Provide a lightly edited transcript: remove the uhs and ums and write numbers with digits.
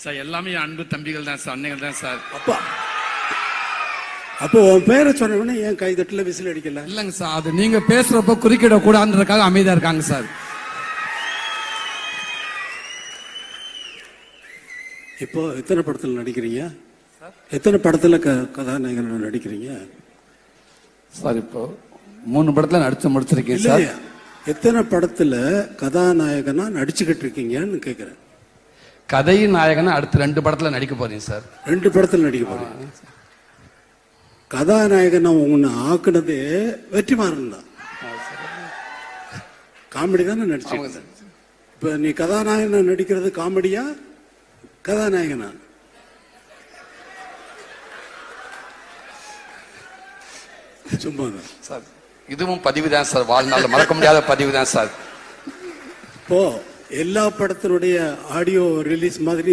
Sir எல்லாமே என் அன்பு தம்பிகள் தான் சார், அன்னைகள் தான் சார். அப்போ உன் பேரை சொன்ன ஏன் கைதட்டுல விசில் அடிக்கல? இல்லைங்க சார், அது நீங்க பேசுறப்ப குறுக்கிட கூடாதுன்றதுக்காக அமைதியா இருக்காங்க சார். இப்போ எத்தனை படத்துல நடிக்கிறீங்க? எத்தனை படத்துல கதாநாயகன் நடிக்கிறீங்க சார்? இப்போ 3 படத்துல நடிச்சு முடிச்சிருக்கீங்க சார். எத்தனை படத்துல கதாநாயகனா நடிச்சுக்கிட்டு இருக்கீங்கன்னு கேக்குறேன். கதையின் நாயகனா அடுத்து 2 படத்துல நடிக்க போறீங்க சார். 2 படத்துல நடிக்க போறீங்க. கதாநாயகனா உன்னை ஆக்குனதே வெற்றிமாறன் தான். காமெடி தானே நடிச்சு. இப்ப நீ கதாநாயகனா நடிக்கிறது காமெடியா கதாநாயகனா? சும்மா சார், இதுவும் பதிவு தான் சார், வாழ்நாள் மறக்க முடியாத பதிவு தான் சார். இப்போ எல்லா படத்தினுடைய ஆடியோ ரிலீஸ் மாதிரி